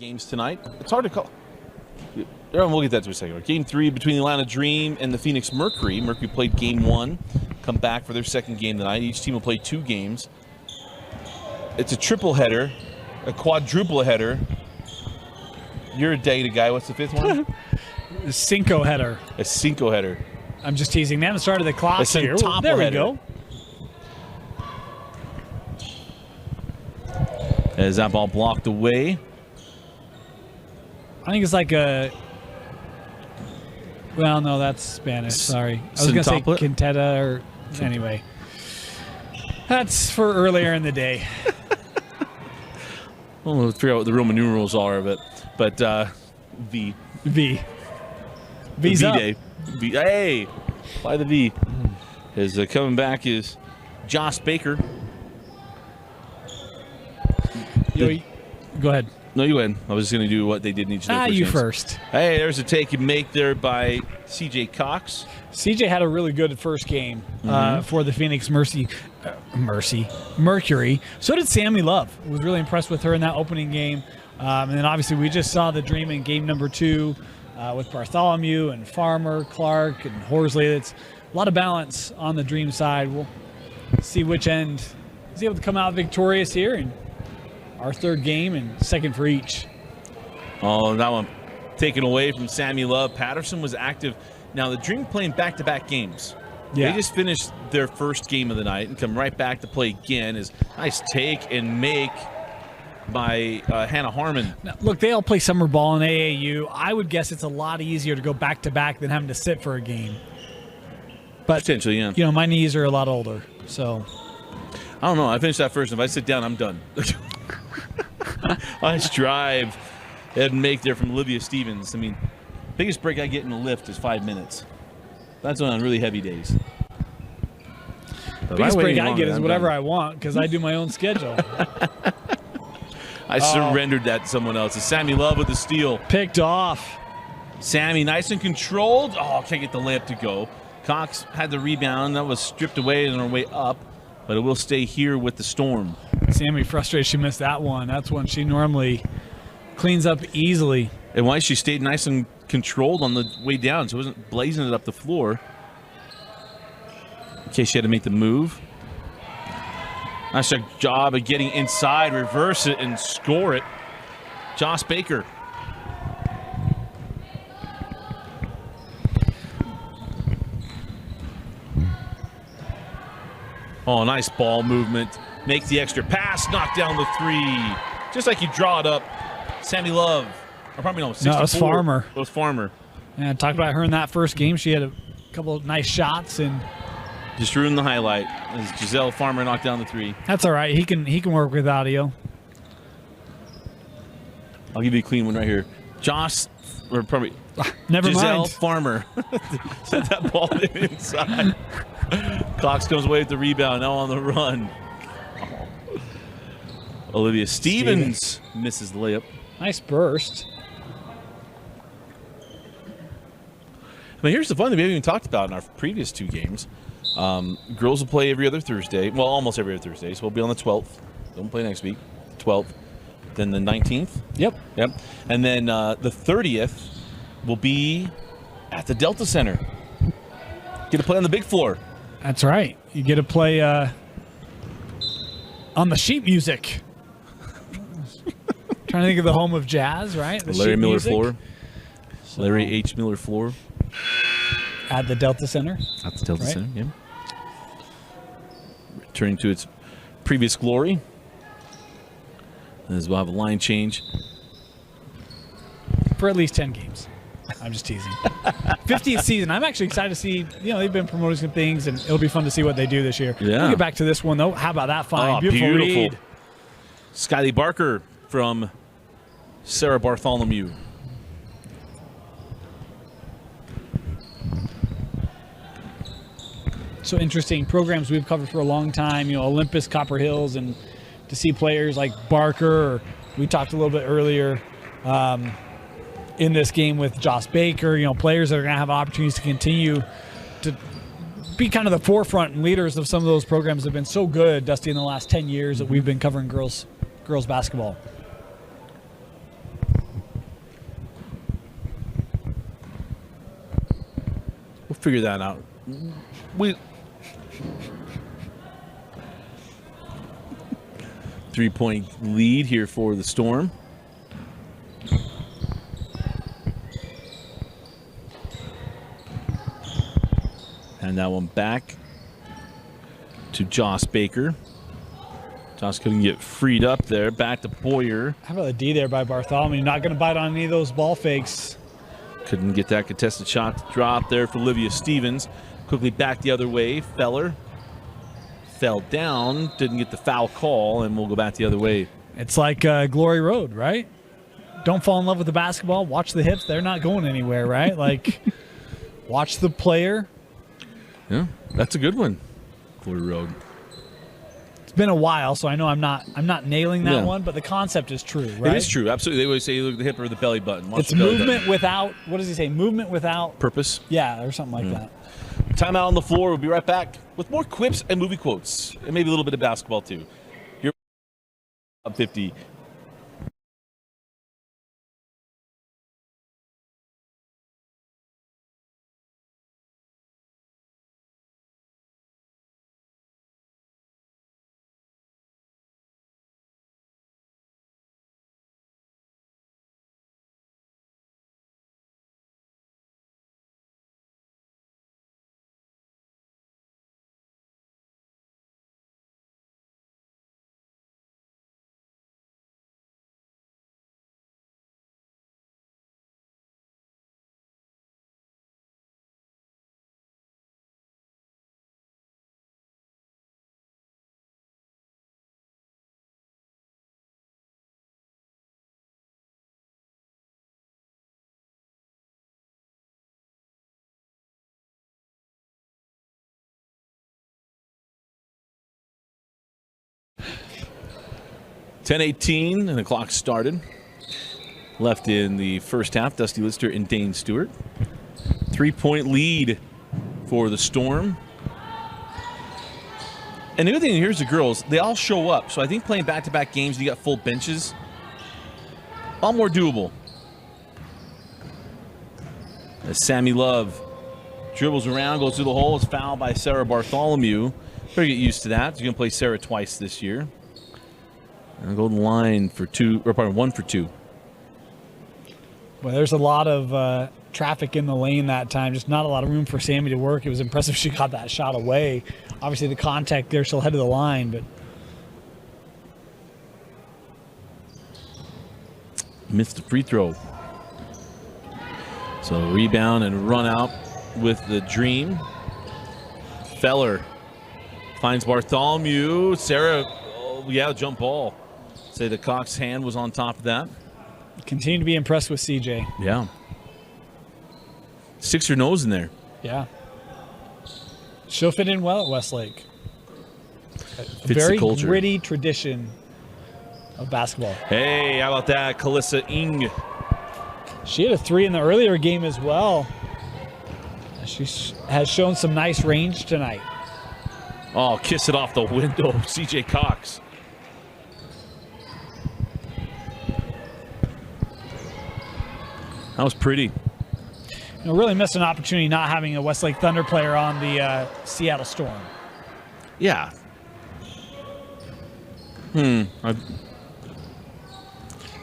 games tonight. It's hard to call. We'll get that to a second. Game 3 between the Atlanta Dream and the Phoenix Mercury. Mercury played game 1, come back for their second game tonight. Each team will play 2 games. It's a triple header, a quadruple header. You're a data guy. What's the 5th one? A Cinco header. A Cinco header. I'm just teasing. They haven't started the clock here. There we go. As that ball blocked away. I think it's like a... Well, no, that's Spanish. Sorry. I was going to say quinteta or... Anyway. That's for earlier in the day. Well, we'll figure out what the Roman numerals are of it. But V. V's up. V-Day. Hey! By the V. As coming back is Josh Baker. Go ahead. No, you win. I was just going to do what they did in each of their first you games. first. Hey, there's a take and make there by C.J. Cox. C.J. had a really good first game for the Phoenix Mercury. So did Sammy Love. I was really impressed with her in that opening game. And then obviously we just saw the Dream in game number 2 with Bartholomew and Farmer, Clark, and Horsley. It's a lot of balance on the Dream side. We'll see which end is able to come out victorious here. And our third game and second for each. Oh, that one taken away from Sammy Love. Patterson was active. Now, the Dream playing back-to-back games. Yeah. They just finished their first game of the night and come right back to play again. Is nice take and make by Hannah Harmon. Now, look, they all play summer ball in AAU. I would guess it's a lot easier to go back-to-back than having to sit for a game. But, potentially, yeah. You know, my knees are a lot older, so. I don't know. I finished that first. If I sit down, I'm done. Nice drive and make there from Olivia Stevens. I mean, biggest break I get in the lift is 5 minutes. That's on really heavy days. Biggest break I get is whatever I want because I do my own schedule. I surrendered that to someone else. It's Sammy Love with the steal. Picked off. Sammy nice and controlled. Oh, can't get the layup to go. Cox had the rebound. That was stripped away on her way up, but it will stay here with the Storm. Sammy frustrated she missed that one. That's one she normally cleans up easily. And why she stayed nice and controlled on the way down. She wasn't blazing it up the floor. In case she had to make the move. Nice job of getting inside, reverse it, and score it. Josh Baker. Oh, nice ball movement. Make the extra pass, knock down the 3. Just like you draw it up. Sammy Love. Or probably no, 64. No, it was Farmer. It was Farmer. Yeah, talked about her in that first game. She had a couple of nice shots and just ruined the highlight as Giselle Farmer knocked down the 3. That's all right. He can work with audio. I'll give you a clean one right here. Josh, or probably Never Giselle mind. Farmer sent that ball inside. Cox comes away with the rebound. Now on the run. Olivia Stevens misses the layup. Nice burst. But here's the fun that we haven't even talked about in our previous 2 games. Girls will play every other Thursday. Well, almost every other Thursday. So we'll be on the 12th. Don't play next week. 12th. Then the 19th. Yep. And then the 30th will be at the Delta Center. Get to play on the big floor. That's right. You get to play on the sheet music. Trying to think of the home of jazz, right? The Larry Miller music. floor. Larry H. Miller floor. At the Delta Center. At the Delta Center, yeah. Returning to its previous glory. As we'll have a line change. For at least 10 games. I'm just teasing. 50th season. I'm actually excited to see, they've been promoting some things, and it'll be fun to see what they do this year. Yeah. We'll get back to this one, though. How about that find? Beautiful read. Skyly Barker from Sarah Bartholomew. So interesting programs we've covered for a long time, Olympus, Copper Hills, and to see players like Barker, or we talked a little bit earlier in this game with Josh Baker, players that are going to have opportunities to continue to be kind of the forefront and leaders of some of those programs that have been so good, Dusty, in the last 10 years that we've been covering girls basketball. figure that out. We 3-point lead here for the Storm. And that one back to Joss Baker. Joss couldn't get freed up there. Back to Boyer. How about the D there by Bartholomew? Not going to bite on any of those ball fakes. Couldn't get that contested shot to drop there for Olivia Stevens. Quickly back the other way. Feller fell down. Didn't get the foul call, and we'll go back the other way. It's like Glory Road, right? Don't fall in love with the basketball. Watch the hips. They're not going anywhere, right? Like, watch the player. Yeah, that's a good one. Glory Road. It's been a while, so I know I'm not nailing that one, but the concept is true, right? It is true, absolutely. They always say look at the hip or the belly button. Watch It's the belly movement button. without, what does he say? Movement without Purpose. Yeah, or something like that. Timeout on the floor. We'll be right back with more quips and movie quotes, and maybe a little bit of basketball too. You're up 50. .10:18 and the clock started. Left in the first half, Dusty Lister and Dane Stewart. 3-point lead for the Storm. And the good thing here's the girls, they all show up. So I think playing back-to-back games, you got full benches, all more doable. As Sammy Love dribbles around, goes through the hole, is fouled by Sarah Bartholomew. Better get used to that. She's going to play Sarah twice this year. And go to the line for 1 for 2. Well, there's a lot of traffic in the lane that time. Just not a lot of room for Sammy to work. It was impressive she got that shot away. Obviously, the contact there, she'll head to the line, but missed the free throw. So rebound and run out with the Dream. Feller finds Bartholomew. Sarah, jump ball. Say the Cox hand was on top of that. continue to be impressed with CJ. Yeah. Sticks her nose in there. Yeah. She'll fit in well at Westlake. A Fits very the culture. gritty tradition of basketball. Hey, how about that? Kalissa Ing. She had a 3 in the earlier game as well. She has shown some nice range tonight. Oh, kiss it off the window, CJ Cox. That was pretty. You know, really missed an opportunity not having a Westlake Thunder player on the Seattle Storm. Yeah.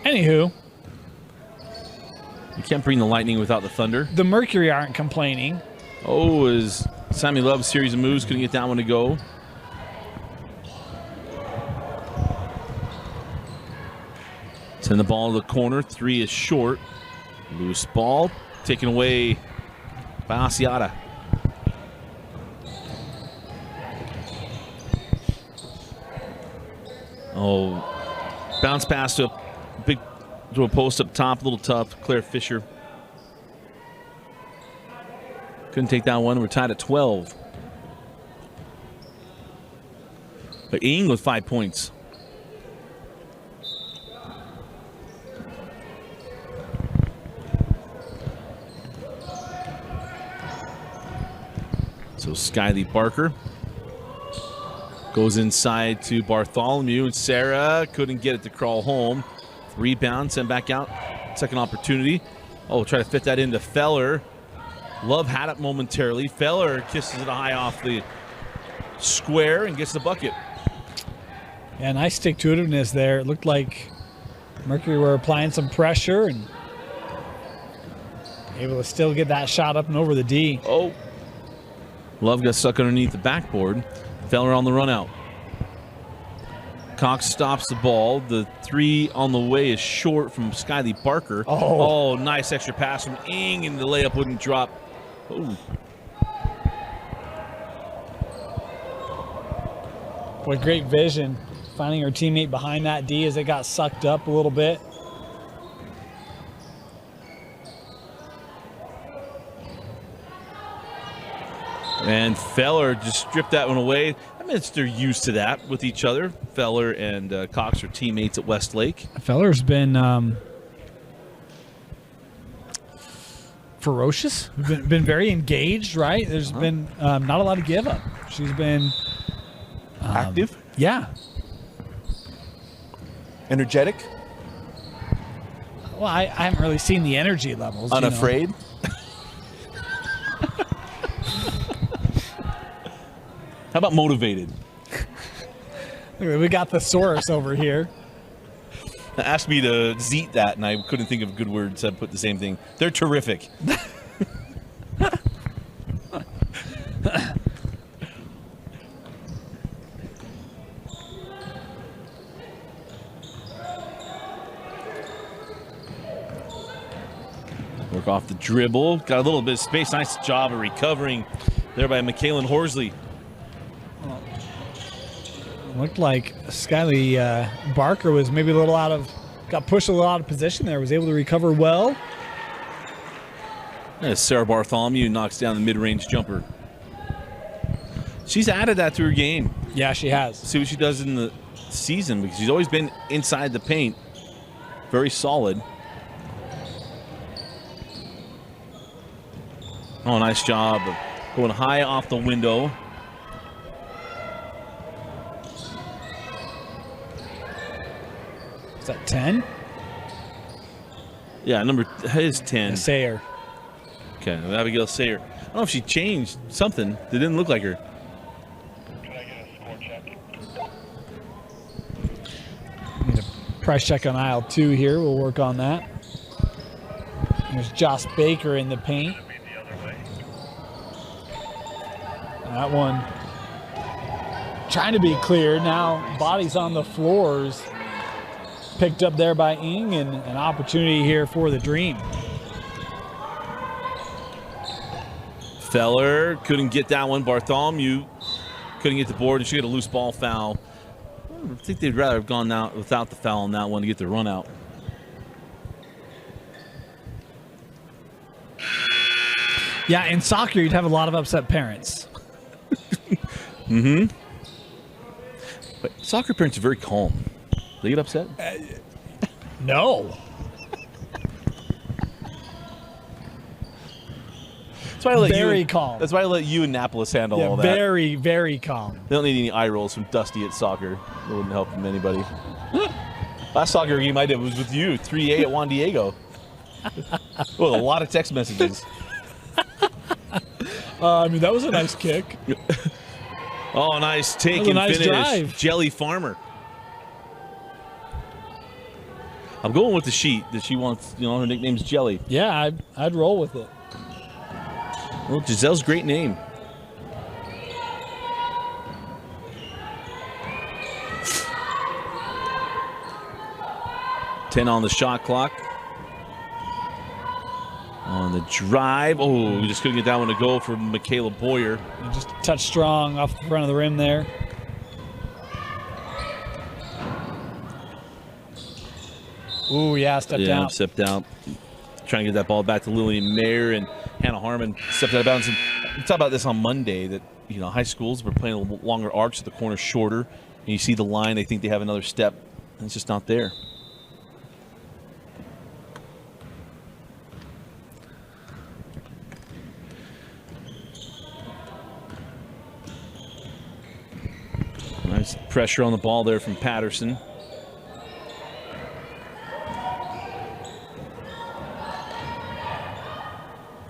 Anywho, You can't bring the Lightning without the Thunder. the Mercury aren't complaining. Oh, as Sammy Love's series of moves couldn't get that one to go. Send the ball to the corner. 3 is short. Loose ball taken away by Asiata. Oh, bounce pass to a post up top, a little tough. Claire Fisher couldn't take that one. We're tied at 12. But Ing with 5 points. So Skyly Barker goes inside to Bartholomew, and Sarah couldn't get it to crawl home. Rebound, sent back out. Second opportunity. Oh, try to fit that into Feller. Love had it momentarily. Feller kisses it high off the square and gets the bucket. Yeah, nice stick-to-itiveness there. It looked like Mercury were applying some pressure and able to still get that shot up and over the D. Oh. Love got stuck underneath the backboard. Feller on the run out. Cox stops the ball. The three on the way is short from Skyly Barker. Oh, nice extra pass from Ing, and the layup wouldn't drop. Oh. What great vision. Finding her teammate behind that D as it got sucked up a little bit. And Feller just stripped that one away. I mean, they're used to that with each other. Feller and Cox are teammates at Westlake. Feller's been ferocious, been very engaged, right? There's been not a lot of give up. She's been active. Yeah. Energetic. Well, I haven't really seen the energy levels. Unafraid. How about motivated? We got the source over here. Asked me to zeet that, and I couldn't think of good words. I put the same thing. They're terrific. Work off the dribble. Got a little bit of space. Nice job of recovering there by McKaylin Horsley. Looked like Skyly Barker was maybe got pushed a little out of position there, was able to recover well. As Sarah Bartholomew knocks down the mid-range jumper. She's added that to her game. Yeah, she has. See what she does in the season, because she's always been inside the paint. Very solid. Oh, nice job of going high off the window. Is that 10? Yeah, number is 10. Sayer. Okay, Abigail Sayer. I don't know if she changed something. It didn't look like her. Can I get a score check? Need a price check on aisle 2 here. We'll work on that. There's Joss Baker in the paint. Should be the other way. That one trying to be clear. Now bodies on the floors. Picked up there by Ing, and an opportunity here for the Dream. Feller couldn't get that one. Bartholomew couldn't get the board, and she had a loose ball foul. I think they'd rather have gone out without the foul on that one to get the run out. Yeah, in soccer, you'd have a lot of upset parents. Mm-hmm. But soccer parents are very calm. They get upset? No. That's why I let Very you, calm. That's why I let you and Annapolis handle Yeah, all that. very, very calm. They don't need any eye rolls from Dusty at soccer. It wouldn't help from anybody. Last soccer game I did was with you, 3A at Juan Diego. Well, a lot of text messages. I mean, that was a nice kick. Oh, nice take That was a and nice finish. drive. Jelly Farmer. I'm going with the sheet that she wants. You know, her nickname's Jelly. Yeah, I'd roll with it. Well, Giselle's great name. Ten on the shot clock. On the drive. Oh, we just couldn't get that one to go for Michaela Boyer. And just a touch strong off the front of the rim there. Ooh, yeah, stepped out. Stepped out. Trying to get that ball back to Lillian Mayer, and Hannah Harmon stepped out of bounds. And we talked about this on Monday that, you know, high schools were playing a little longer arcs, so the corner's shorter. And you see the line, they think they have another step, and it's just not there. Nice pressure on the ball there from Patterson.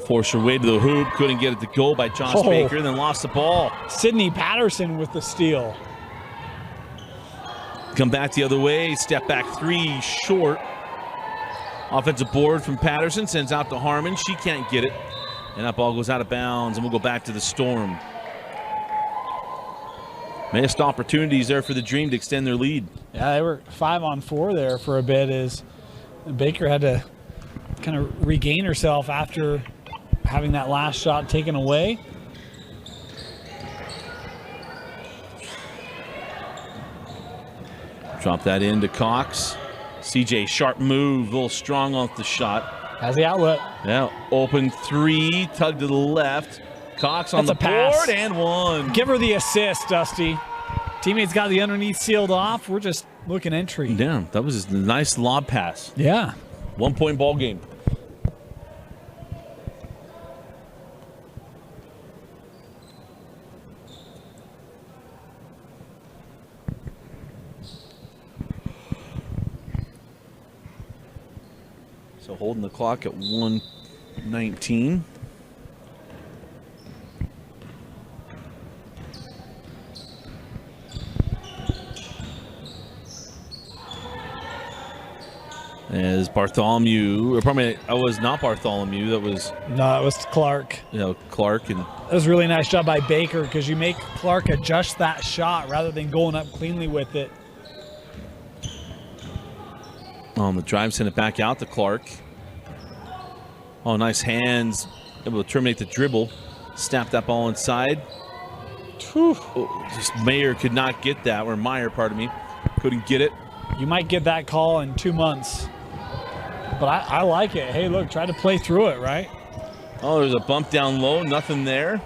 Forced her way to the hoop, couldn't get it to go by Josh Baker, and then lost the ball. Sydney Patterson with the steal. Come back the other way, step back three, short. Offensive board from Patterson, sends out to Harmon. She can't get it, and that ball goes out of bounds, and we'll go back to the Storm. Missed opportunities there for the Dream to extend their lead. Yeah, they were 5-on-4 there for a bit as Baker had to kind of regain herself after having that last shot taken away. Drop that into Cox. CJ, sharp move, a little strong off the shot. Has the outlet. Yeah, open three, tug to the left. Cox on That's the a pass. board and one. Give her the assist, Dusty. Teammates got the underneath sealed off. We're just looking entry. Damn, that was a nice lob pass. Yeah. 1 point ball game. So holding the clock at 1:19. As Bartholomew, or probably I was not Bartholomew, that was No, it was Clark. Clark, and That was a really nice job by Baker because you make Clark adjust that shot rather than going up cleanly with it. on the drive, send it back out to Clark. Oh, nice hands, able to terminate the dribble, snap that ball inside. Oh, just Meyer could not get that, or Meyer, pardon me, couldn't get it. You might get that call in 2 months. But I like it. Hey, look, try to play through it, right? Oh, there's a bump down low, nothing there.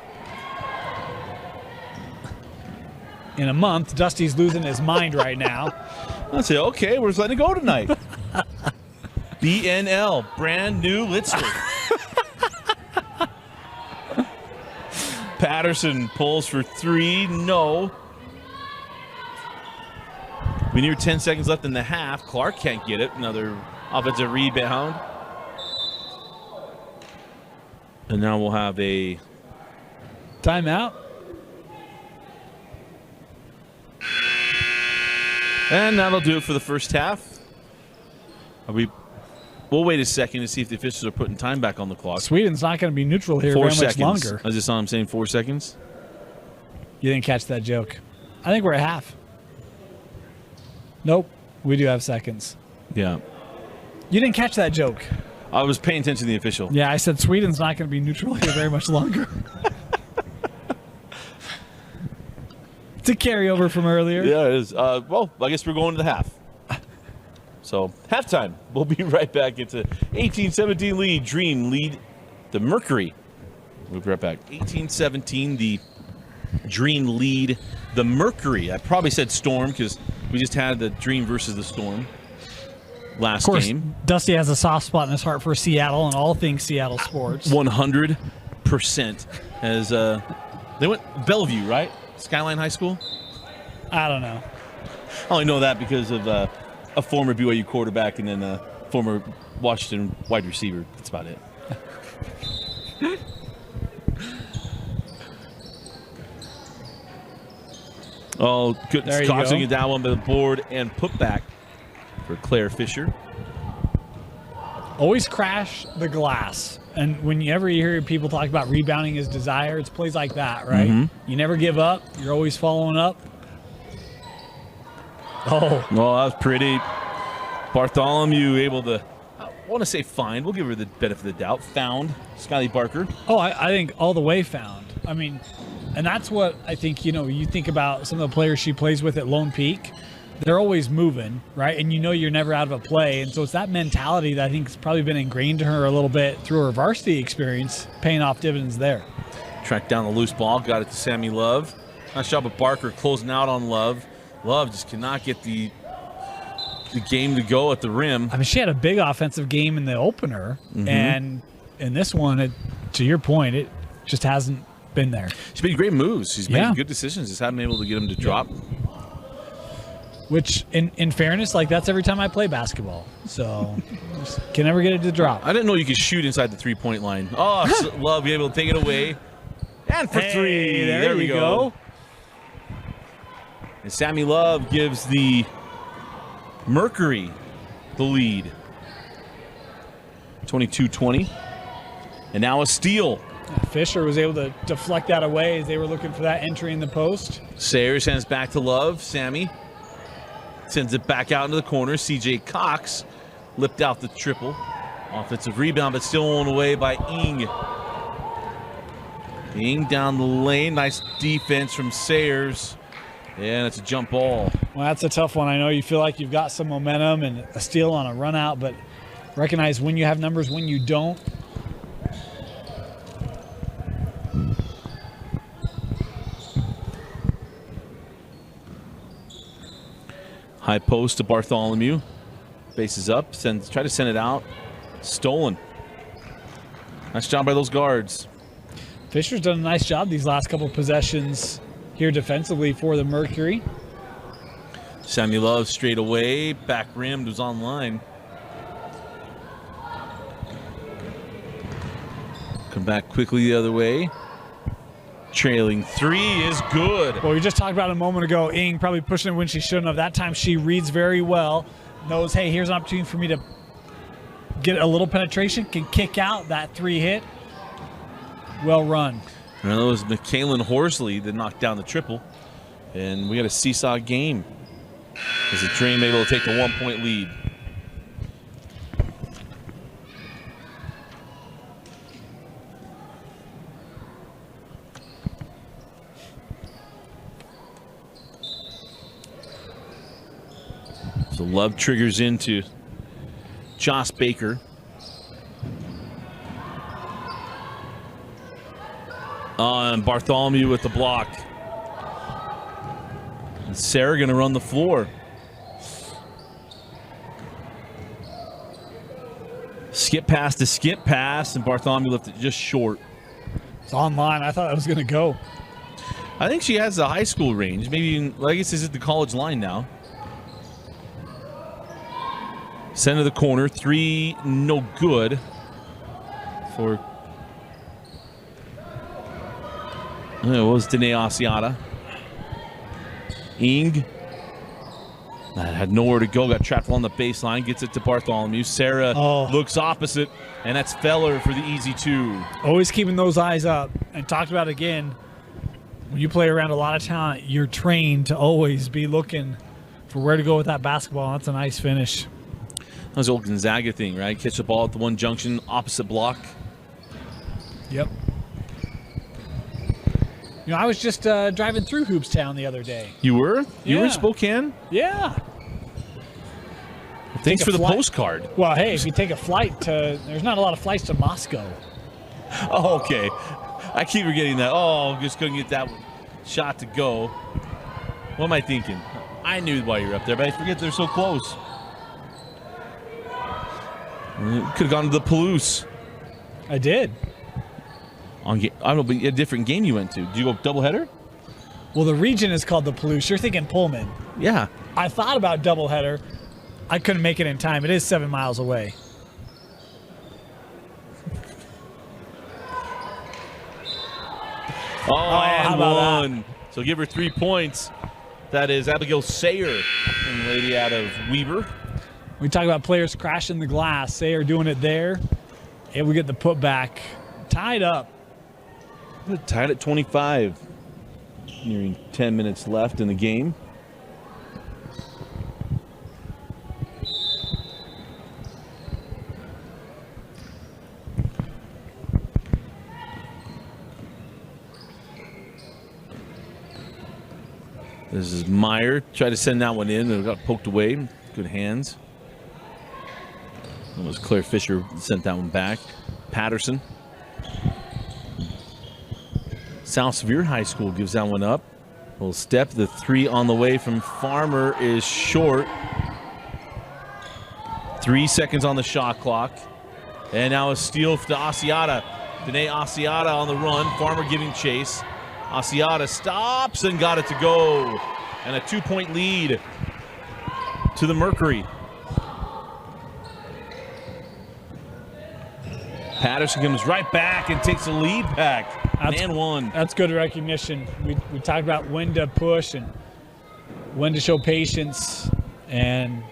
In a month, Dusty's losing his mind right now. I say, okay, we're just letting it go tonight. BNL, brand new Litster. Patterson pulls for three, no. We near 10 seconds left in the half. Clark can't get it. Another offensive rebound. And now we'll have a timeout. And that'll do it for the first half. We'll wait a second to see if the officials are putting time back on the clock. Sweden's not going to be neutral here 4 very seconds. much longer. I just saw him saying 4 seconds. You didn't catch that joke. I think we're at half. Nope. We do have seconds. Yeah. You didn't catch that joke. I was paying attention to the official. Yeah, I said Sweden's not going to be neutral here very much longer. It's a carryover from earlier. Yeah, it is. Well, I guess we're going to the half. So, halftime. We'll be right back. It's a 18-17 lead. Dream lead the Mercury. We'll be right back. 18-17, the Dream lead the Mercury. I probably said Storm because we just had the Dream versus the Storm last of course, game. Dusty has a soft spot in his heart for Seattle and all things Seattle sports. 100%. As they went Bellevue, right? Skyline High School? I don't know. I only know that because of a former BYU quarterback and then a former Washington wide receiver. That's about it. Oh, goodness. Cox will get that one by the board and put back for Claire Fisher. Always crash the glass. And whenever you hear people talk about rebounding is desire, it's plays like that, right? Mm-hmm. You never give up. You're always following up. Oh. Well, that was pretty. Bartholomew able to, I want to say find. We'll give her the benefit of the doubt. Found Skyly Barker. Oh, I think all the way found. I mean, and that's what I think, you think about some of the players she plays with at Lone Peak. They're always moving, right? And you're never out of a play. And so it's that mentality that I think has probably been ingrained to her a little bit through her varsity experience, paying off dividends there. Tracked down the loose ball, got it to Sammy Love. Nice job of Barker closing out on Love. Love just cannot get the game to go at the rim. I mean, she had a big offensive game in the opener. And in this one, to your point, it just hasn't been there. She's made great moves. She's made good decisions. Just haven't been able to get them to drop. which in fairness, like that's every time I play basketball. So just can never get it to drop. I didn't know you could shoot inside the three-point line. Oh, Love be able to take it away. And for three. There we go. And Sammy Love gives the Mercury the lead. 22-20. And now a steal. Fisher was able to deflect that away as they were looking for that entry in the post. Sayers sends back to Love. Sammy sends it back out into the corner. CJ Cox lipped out the triple. Offensive rebound, but still on away by Ing. Ing down the lane. Nice defense from Sayers. And it's a jump ball. Well, that's a tough one. I know you feel like you've got some momentum and a steal on a run out, but recognize when you have numbers, when you don't. High post to Bartholomew. Bases up. Try to send it out. Stolen. Nice job by those guards. Fisher's done a nice job these last couple of possessions here defensively for the Mercury. Sammy Love straight away. Back rimmed, was online. Come back quickly the other way. Trailing three is good. Well, we just talked about it a moment ago. Ing probably pushing it when she shouldn't have. That time she reads very well. Knows, hey, here's an opportunity for me to get a little penetration. Can kick out that three hit. Well run. And that was McKaylin Horsley that knocked down the triple. And we got a seesaw game as the Dream able to take the 1-point lead. So Love triggers into Joss Baker. And Bartholomew with the block. And Sarah going to run the floor. Skip pass to skip pass, and Bartholomew left it just short. It's online. I thought it was going to go. I think she has the high school range. Maybe even, well, I guess this is the college line now. Center of the corner, three, no good for. It was Danae Asiata. Ing had nowhere to go, got trapped along the baseline, gets it to Bartholomew. Sarah looks opposite, and that's Feller for the easy two. Always keeping those eyes up. And talked about again, when you play around a lot of talent, you're trained to always be looking for where to go with that basketball. That's a nice finish. That was the old Gonzaga thing, right? Catch the ball at the one junction, opposite block. Yep. You know, I was just driving through Hoopstown the other day. You were? You were in Yeah. Spokane? Yeah. Thanks for the flight. postcard. Well, hey, if you take a flight to, there's not a lot of flights to Moscow. Oh, okay. I keep forgetting that. Oh, just couldn't get that shot to go. What am I thinking? I knew why you were up there, but I forget they're so close. Could have gone to the Palouse. I did. I don't know, but a different game you went to. Did you go doubleheader? Well, the region is called the Palouse. You're thinking Pullman. Yeah. I thought about doubleheader. I couldn't make it in time. It is 7 miles away. Oh, how and about one. So give her 3 points. That is Abigail Sayer, young lady out of Weber. We talk about players crashing the glass. They are doing it there. And we get the putback. Tied up. Tied at 25. Nearing 10 minutes left in the game. This is Meyer. Tried to send that one in. It got poked away. Good hands. It was Claire Fisher sent that one back. Patterson. South Sevier High School gives that one up. A little step. The three on the way from Farmer is short. 3 seconds on the shot clock. And now a steal to Asiata. Danae Asiata on the run. Farmer giving chase. Asiata stops and got it to go. And a 2-point lead to the Mercury. Patterson comes right back and takes the lead back. Man one. That's good recognition. We talked about when to push and when to show patience, and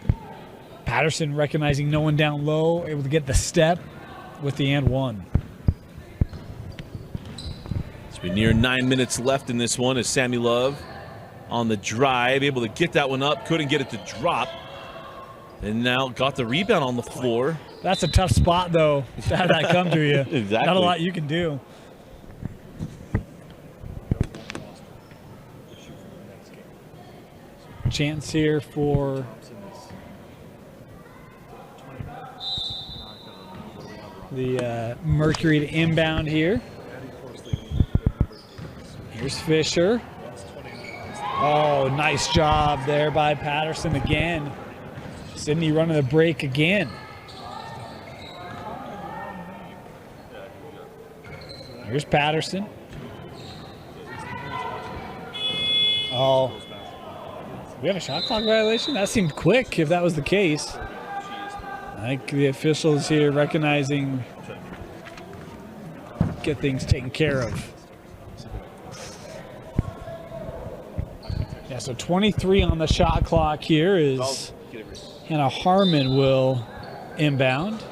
Patterson recognizing no one down low, able to get the step with the and one. It's been near 9 minutes left in this one as Sammy Love on the drive, able to get that one up, couldn't get it to drop. And now got the rebound on the floor. That's a tough spot, though, to have that come to you. Exactly. Not a lot you can do. Chance here for the Mercury to inbound here. Here's Fisher. Oh, nice job there by Patterson again. Sydney running the break again. Here's Patterson. Oh. We have a shot clock violation? That seemed quick if that was the case. I think the officials here recognizing get things taken care of. Yeah, so 23 on the shot clock here is Hannah Harmon will inbound.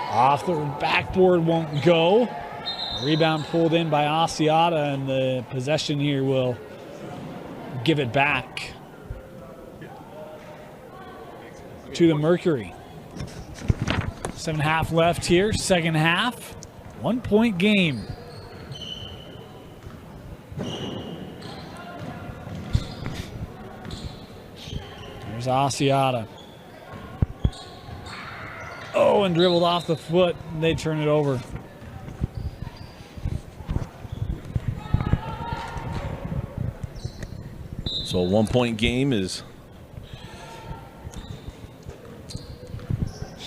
Off the backboard, won't go. Rebound pulled in by Asiata, and the possession here will give it back to the Mercury. 7.5 left here, second half. 1 point game. There's Asiata. Oh, and dribbled off the foot. They turn it over. So a 1 point game is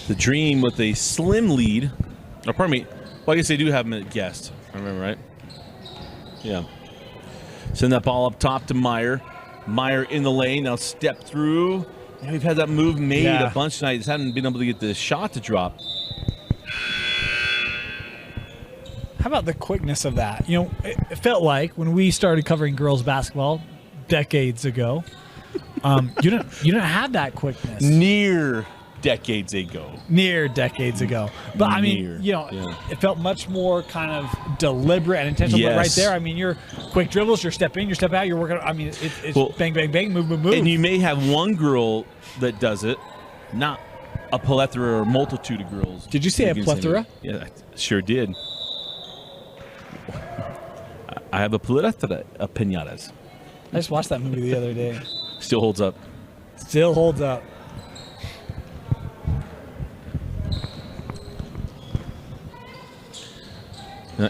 the Dream with a slim lead. Oh, pardon me. Well, I guess they do have him at guest. I remember, right? Yeah. Send that ball up top to Meyer. Meyer in the lane. Now step through. And we've had that move made a bunch tonight. Just haven't been able to get the shot to drop. How about the quickness of that? You know, it felt like when we started covering girls basketball decades ago, you don't have that quickness. Near decades ago. But I mean, it felt much more kind of deliberate and intentional. Yes. But right there, I mean, your quick dribbles, your step in, your step out, you're working. I mean, it's bang, bang, bang, move, move, move. And you may have one girl that does it, not a plethora or multitude of girls. Did you say a plethora? Yeah, I sure did. I have a plethora of pinatas. I just watched that movie the other day. Still holds up. Still holds up.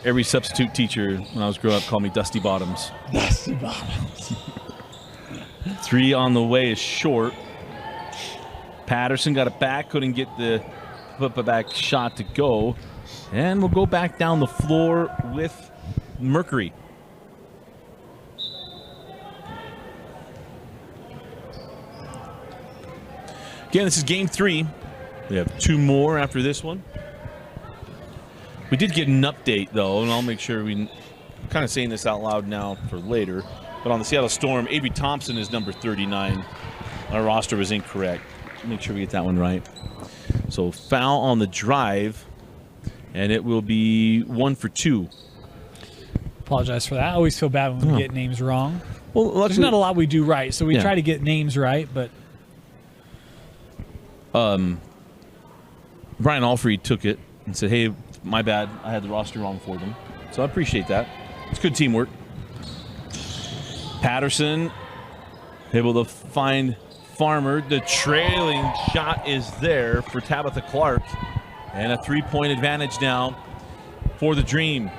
Every substitute teacher when I was growing up called me Dusty Bottoms. Dusty Bottoms. 3 on the way is short. Patterson got it back, couldn't get the put-back shot to go. And we'll go back down the floor with Mercury. Again, this is game 3. We have 2 more after this one. We did get an update, though, and I'll make sure I'm kind of saying this out loud now for later. But on the Seattle Storm, Avery Thompson is number 39. Our roster was incorrect. Make sure we get that one right. So foul on the drive, and it will be 1 for 2. Apologize for that. I always feel bad when we get names wrong. Well, there's not a lot we do right, so we try to get names right, but... Brian Alfrey took it and said, hey, my bad, I had the roster wrong for them. So I appreciate that. It's good teamwork. Patterson able to find Farmer. The trailing shot is there for Tabitha Clark. And a 3-point advantage now for the Dream.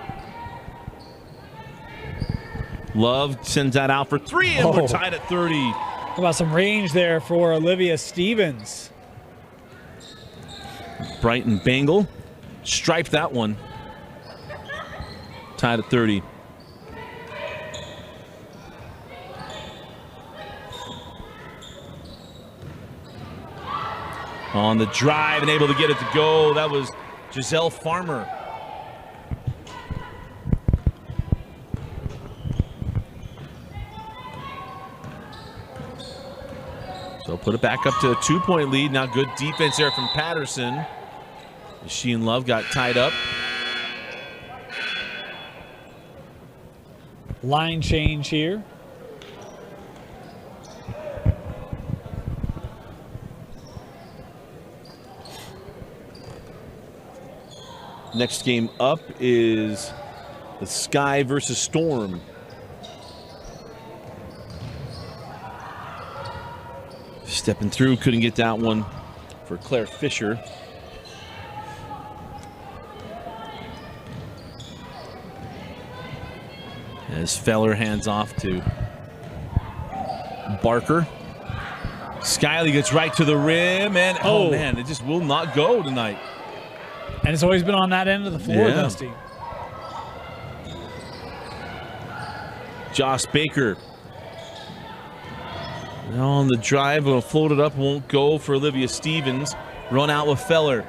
Love sends that out for 3, and we're tied at 30. How about some range there for Olivia Stevens? Brighton Bangle striped that one. Tied at 30. On the drive and able to get it to go. That was Giselle Farmer. So put it back up to a 2-point lead. Now good defense there from Patterson. She and Love got tied up. Line change here. Next game up is the Sky versus Storm. Stepping through, couldn't get that one for Claire Fisher. As Feller hands off to Barker. Skiley gets right to the rim, and oh man, it just will not go tonight. And it's always been on that end of the floor, Yeah. Dusty. Joss Baker. Now on the drive, will float it up, won't go for Olivia Stevens. Run out with Feller.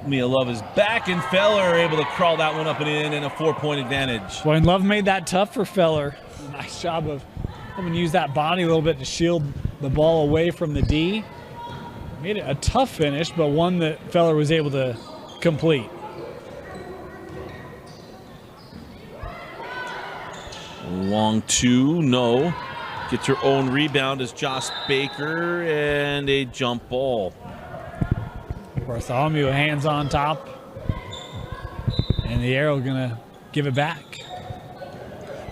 Mia Love is back, and Feller able to crawl that one up and in, and a 4-point advantage. Boy, and Love made that tough for Feller. Nice job of having to use that body a little bit to shield the ball away from the D. Made it a tough finish, but one that Feller was able to complete. Long two, no. Gets her own rebound as Joss Baker, and a jump ball. Bartholomew hands on top, and the arrow gonna give it back.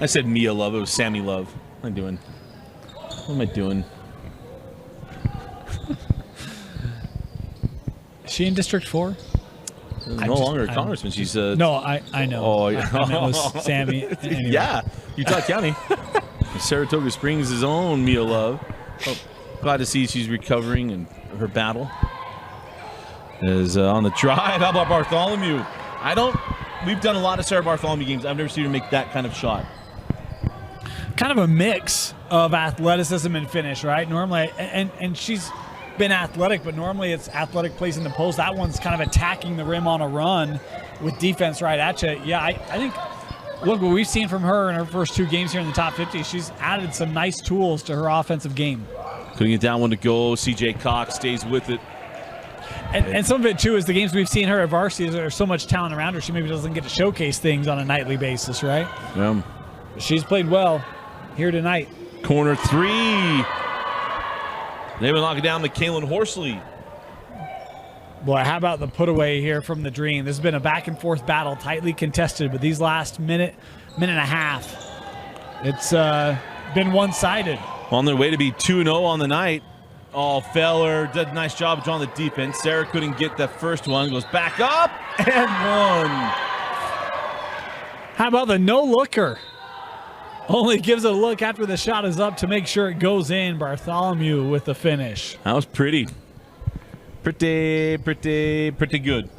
I said Mia Love, it was Sammy Love. What am I doing? What am I doing? Is she in District 4? No longer a congressman. She's No, I know. Oh, I meant it was Sammy. Anyway. Yeah, Utah County. Saratoga Springs' own Mia Love. Oh, glad to see she's recovering in her battle. Is on the drive. How about Bartholomew? We've done a lot of Sarah Bartholomew games. I've never seen her make that kind of shot. Kind of a mix of athleticism and finish, right? Normally, and she's been athletic, but normally it's athletic plays in the post. That one's kind of attacking the rim on a run with defense right at you. Yeah, I think, look, what we've seen from her in her first 2 games here in the top 50, she's added some nice tools to her offensive game. Couldn't get that one to go. CJ Cox stays with it. And some of it, too, is the games we've seen her at varsity, there's so much talent around her, she maybe doesn't get to showcase things on a nightly basis, right? Yeah. She's played well here tonight. Corner 3. They will knock it down to Kaylin Horsley. Boy, how about the put away here from the Dream? This has been a back and forth battle, tightly contested, but these last minute and a half, it's been one-sided. On their way to be 2-0 on the night. Oh, Feller did a nice job of drawing the defense. Sarah couldn't get the first one. Goes back up and one. How about the no-looker? Only gives it a look after the shot is up to make sure it goes in. Bartholomew with the finish. That was pretty. Pretty good.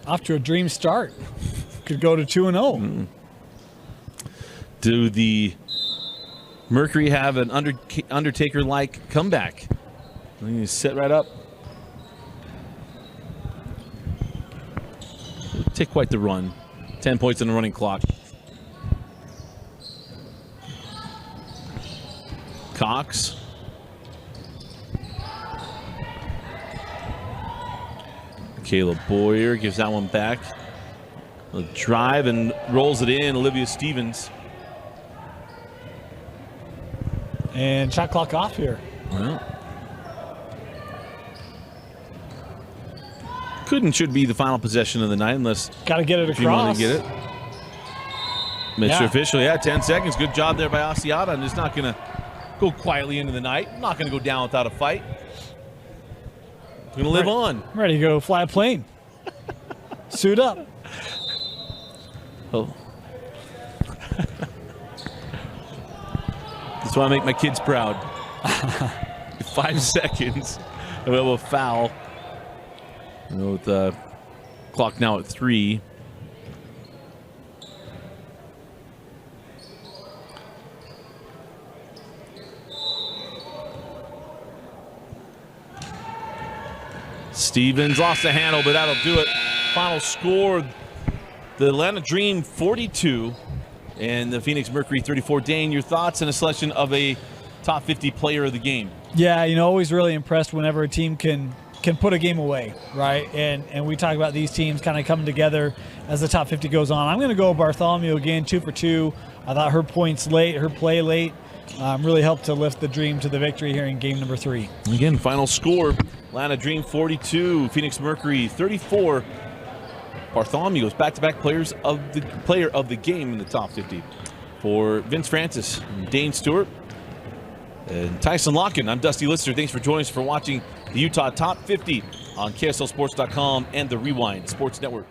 Off to a Dream start. Could go to 2-0. Do the Mercury have an Undertaker-like comeback? You sit right up. Take quite the run. 10 points on the running clock. Cox. Caleb Boyer gives that one back. A drive and rolls it in. Olivia Stevens. And shot clock off here. Well, should be the final possession of the night unless got to get it if you want across. to get it. Mr. Official, 10 seconds. Good job there by Asiata. I'm just not going to go quietly into the night. I'm not going to go down without a fight. I'm going to live on. I'm ready to go fly a plane. Suit up. Oh. That's why I make my kids proud. 5 seconds. And we'll have a foul. With the clock now at 3. Stevens lost the handle, but that'll do it. Final score, the Atlanta Dream 42 and the Phoenix Mercury 34. Dane, your thoughts and a selection of a top 50 player of the game? Yeah, always really impressed whenever a team can put a game away, right? And we talk about these teams kind of coming together as the top 50 goes on. I'm going to go Bartholomew again, 2 for 2. I thought her play late, really helped to lift the Dream to the victory here in game number 3. Again, final score, Atlanta Dream 42, Phoenix Mercury 34. Bartholomew goes back-to-back player of the game in the top 50. For Vince Francis, Dane Stewart, and Tyson Locken, I'm Dusty Lister. Thanks for joining us for watching the Utah Top 50 on KSLSports.com and the Rewind Sports Network.